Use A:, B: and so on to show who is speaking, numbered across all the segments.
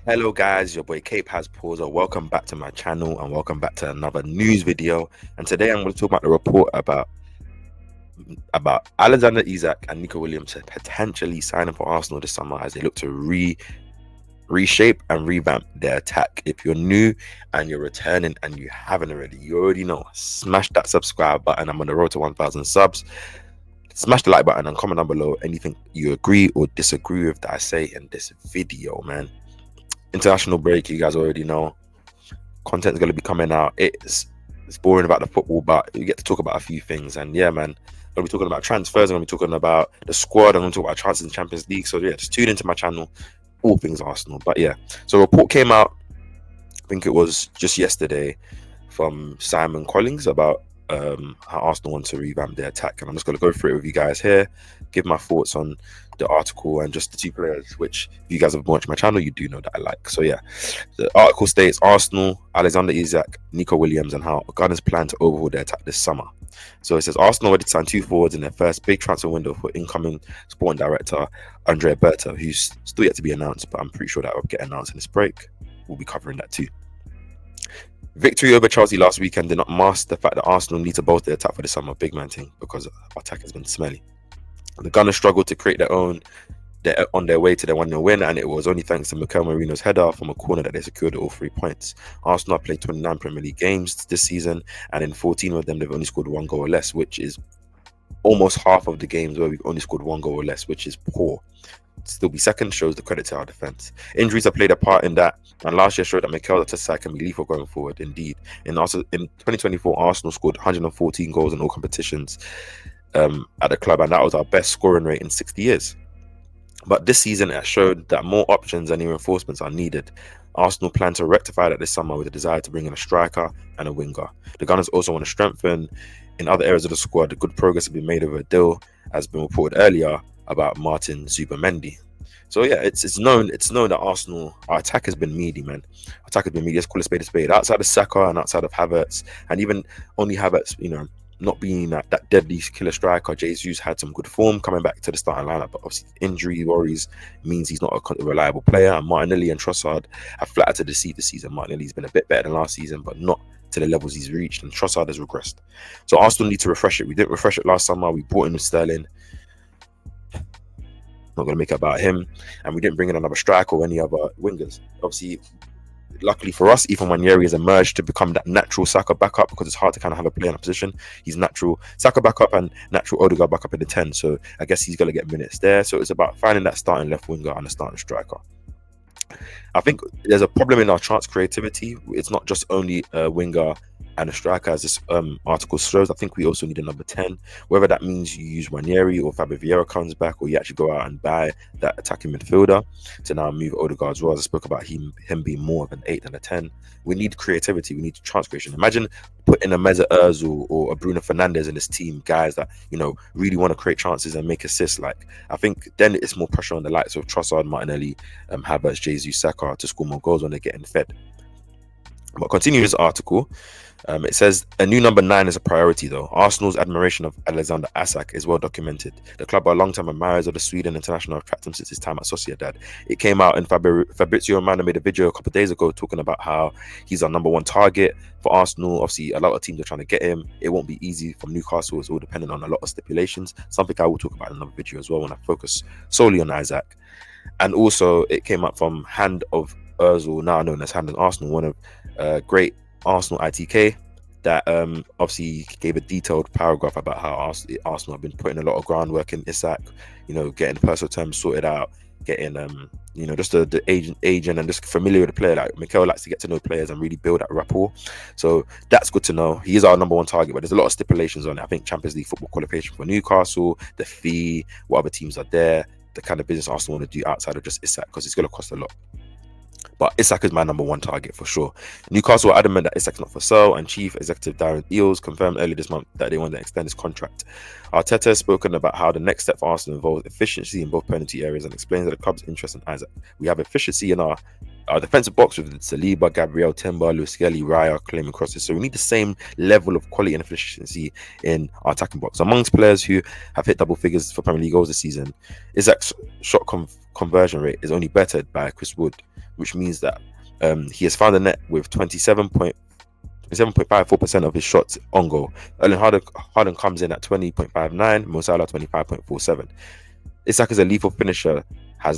A: Hello guys, your boy KAPE has paused. Welcome back to my channel and welcome back to another news video. And today I'm going to talk about the report about Alexander Isak and Nico Williams potentially signing for Arsenal this summer as they look to reshape and revamp their attack. If you're new and you're returning and you haven't already, you already know, smash that subscribe button. I'm on the road to 1,000 subs. Smash the like button and comment down below anything you agree or disagree with that I say in this video, man. International break, you guys already know. Content is going to be coming out. It's boring about the football, but you get to talk about a few things. And yeah, man, I'm going to be talking about transfers. I'm going to be talking about the squad. I'm going to talk about chances in Champions League. So yeah, just tune into my channel, all things Arsenal. But yeah, so a report came out, I think it was just yesterday, from Simon Collins about how Arsenal want to revamp their attack, and I'm just going to go through it with you guys here, give my thoughts on the article and just the two players, which if you guys have watched my channel, you do know that I like. So yeah, the article states Arsenal, Alexander Isak, Nico Williams, and how Gunners plan to overhaul their attack this summer. So it says Arsenal already signed 2 forwards in their first big transfer window for incoming sporting director Andrea Berta, who's still yet to be announced, but I'm pretty sure that will get announced in this break. We'll be covering that too. Victory over Chelsea last weekend did not mask the fact that Arsenal need to bolster their attack for the summer, big man thing, because our attack has been smelly. The Gunners struggled to create their own on their way to their 1-0 win, and it was only thanks to Mikel Merino's header from a corner that they secured all 3 points. Arsenal have played 29 Premier League games this season, and in 14 of them they've only scored 1 goal or less, which is almost half of the games where we've only scored 1 goal or less, which is poor. Still be second shows the credit to our defense. Injuries have played a part in that, and last year showed that Mikel Arteta can be lethal going forward. Indeed, in 2024, Arsenal scored 114 goals in all competitions at the club, and that was our best scoring rate in 60 years. But this season, it showed that more options and reinforcements are needed. Arsenal plan to rectify that this summer with a desire to bring in a striker and a winger. The Gunners also want to strengthen in other areas of the squad. Good progress has been made over a deal, as been reported earlier, about Martin Zubimendi. So yeah, it's known that Arsenal, our attack has been meaty, man. Our attack has been meaty. Let's call it spade a spade. Outside of Saka and outside of Havertz, and even only Havertz, not being that deadly killer striker, Jesus had some good form coming back to the starting lineup, but obviously injury worries means he's not a reliable player. And Martinelli and Trossard have flattered to deceive this season. Martinelli's been a bit better than last season, but not to the levels he's reached, and Trossard has regressed. So Arsenal need to refresh it. We didn't refresh it last summer. We brought in with Sterling. Not going to make it about him, and we didn't bring in another striker or any other wingers. Obviously, luckily for us, Ethan Nwaneri has emerged to become that natural Saka backup, because it's hard to kind of have a player in a position. He's natural Saka backup and natural Odegaard backup in the 10, so I guess he's going to get minutes there. So it's about finding that starting left winger and a starting striker. I think there's a problem in our chance creativity. It's not just only a winger and a striker, as this article shows. I think we also need a number 10. Whether that means you use Ranieri or Fabio Vieira comes back, or you actually go out and buy that attacking midfielder to now move Odegaard as well. As I spoke about him being more of an 8 than a 10. We need creativity. We need chance creation. Imagine putting a Mesut Ozil or a Bruno Fernandes in this team, guys that really want to create chances and make assists. Like, I think then it's more pressure on the likes of Trossard, Martinelli, Havertz, Jesus, Saka to score more goals when they're getting fed. But continuing this article, it says a new number 9 is a priority though. Arsenal's admiration of Alexander Isak is well documented. The club are long-term admirers of the Sweden international, have tracked him since his time at Sociedad. It came out, and Fabrizio Romano made a video a couple of days ago talking about how he's our number 1 target for Arsenal. Obviously, a lot of teams are trying to get him. It won't be easy from Newcastle. It's all dependent on a lot of stipulations. Something I will talk about in another video as well when I focus solely on Isak. And also, it came up from Hand of Ozil, now known as Hand of Arsenal, one of great Arsenal ITK, that obviously gave a detailed paragraph about how Arsenal have been putting a lot of groundwork in Isak, getting personal terms sorted out, getting just the agent and just familiar with the player. Like, Mikel likes to get to know players and really build that rapport, so that's good to know. He is our number 1 target, but there's a lot of stipulations on it. I think Champions League football qualification for Newcastle, the fee, what other teams are there, the kind of business Arsenal want to do outside of just Isak, because it's going to cost a lot. But Isak is my number 1 target for sure. Newcastle are adamant that Isak's not for sale, and Chief Executive Darren Eales confirmed earlier this month that they want to extend his contract. Arteta has spoken about how the next step for Arsenal involves efficiency in both penalty areas, and explains that the club's interest in Isak. We have efficiency in our defensive box with Saliba, Gabriel, Timber, Luis Skelly, Raya claiming crosses. So we need the same level of quality and efficiency in our attacking box. Amongst players who have hit double figures for Premier League goals this season, Isak's shot conversion rate is only bettered by Chris Wood, which means that he has found the net with 27.54% of his shots on goal. Erling Haaland comes in at 20.59, Mo Salah 25.47. Isak is a lethal finisher. A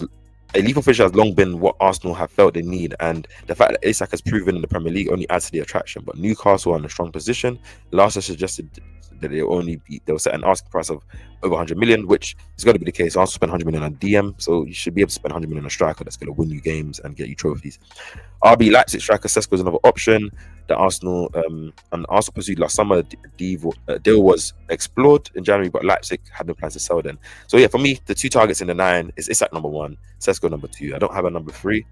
A: lethal finisher has long been what Arsenal have felt they need, and the fact that Isak has proven in the Premier League only adds to the attraction. But Newcastle are in a strong position. Last I suggested that they'll set an asking price of over 100 million, which is going to be the case. Arsenal spend 100 million on DM, so you should be able to spend 100 million on a striker that's going to win you games and get you trophies. RB Leipzig striker Sesko is another option that Arsenal pursued last summer. Deal was explored in January, but Leipzig had no plans to sell then. So yeah, for me, the two targets in the 9 is Isak number 1, Sesko number 2. I don't have a number 3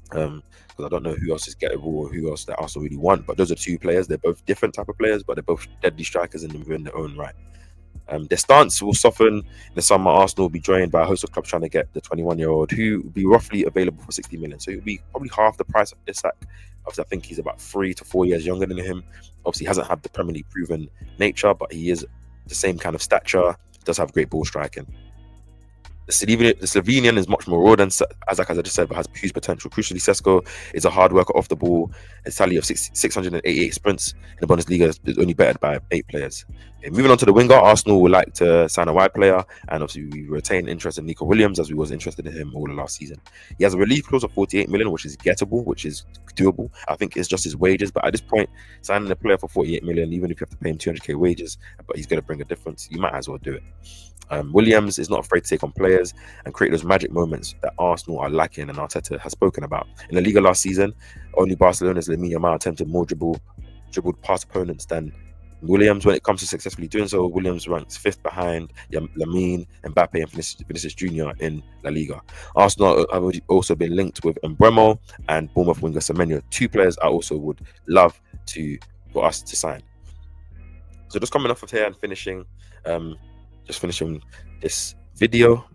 A: because I don't know who else is gettable or who else that Arsenal really want. But those are 2 players. They're both different type of players, but they're both deadly strikers in their own right. Their stance will soften in the summer. Arsenal will be joined by a host of clubs trying to get the 21-year-old, who will be roughly available for 60 million. So he'll be probably half the price of Isak. Obviously, I think he's about 3 to 4 years younger than him. Obviously, he hasn't had the Premier League proven nature, but he is the same kind of stature. Does have great ball striking. The Slovenian is much more raw than Isak, as I just said, but has huge potential. Crucially, Sesko is a hard worker off the ball. A tally of 688 sprints in the Bundesliga is only bettered by 8 players. Okay, moving on to the winger, Arsenal would like to sign a wide player, and obviously we retain interest in Nico Williams, as we was interested in him all the last season. He has a relief clause of 48 million, which is gettable, which is doable. I think it's just his wages, but at this point, signing a player for 48 million, even if you have to pay him 200k wages, but he's going to bring a difference, you might as well do it. Williams is not afraid to take on players and create those magic moments that Arsenal are lacking, and Arteta has spoken about. In the Liga last season, only Barcelona's Lamine Yamal attempted more dribbled past opponents than Williams. When it comes to successfully doing so, Williams ranks 5th behind Lamine, Mbappe, and Vinicius Jr. in La Liga. Arsenal have also been linked with Mbeumo and Bournemouth winger Semenyo, 2 players I also would love for us to sign. So just coming off of here and finishing this video.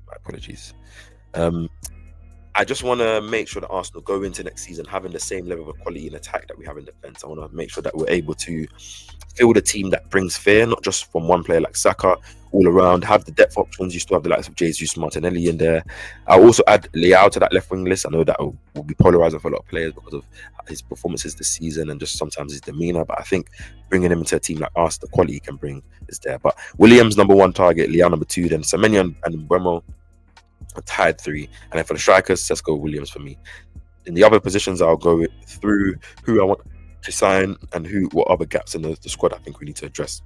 A: My apologies. I just want to make sure that Arsenal go into next season having the same level of quality in attack that we have in defence. I want to make sure that we're able to field a team that brings fear, not just from one player like Saka, all around. Have the depth options. You still have the likes of Jesus, Martinelli in there. I'll also add Leao to that left wing list. I know that will be polarising for a lot of players because of his performances this season and just sometimes his demeanour. But I think bringing him into a team like us, the quality he can bring is there. But Williams number 1 target, Leao number 2, then Semenyo and Mbeumo tied 3, and then for the strikers, let's go Williams for me. In the other positions, I'll go through who I want to sign and what other gaps in the squad I think we need to address.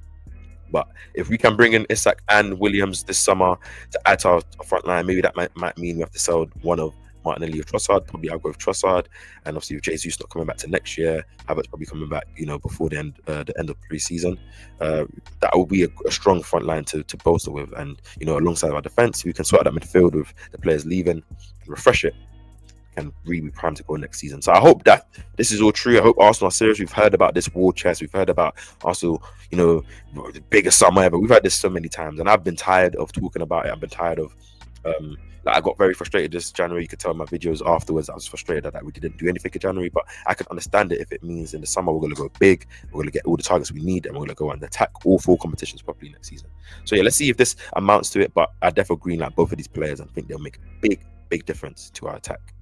A: But if we can bring in Isak and Williams this summer to add to our front line, maybe that might mean we have to sell one of Martinelli or Trossard. Probably I'll go with Trossard, and obviously with Jesus not coming back to next year, Havertz probably coming back, before the end of pre-season. That will be a strong front line to bolster with, and alongside our defense, we can sort out that midfield with the players leaving, refresh it, and really be primed to go next season. So I hope that this is all true. I hope Arsenal are serious. We've heard about this war chest. We've heard about Arsenal, the biggest summer ever. We've had this so many times, and I've been tired of talking about it. I've been tired of I got very frustrated this January. You could tell in my videos afterwards I was frustrated that we didn't do anything in January, but I can understand it if it means in the summer we're going to go big, we're going to get all the targets we need, and we're going to go and attack all 4 competitions properly next season. So yeah, let's see if this amounts to it, but I definitely green light both of these players and think they'll make a big difference to our attack.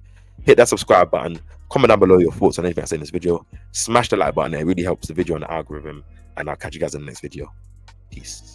A: Hit that subscribe button, comment down below your thoughts on anything I say in this video, smash the like button, it really helps the video and the algorithm, and I'll catch you guys in the next video. Peace.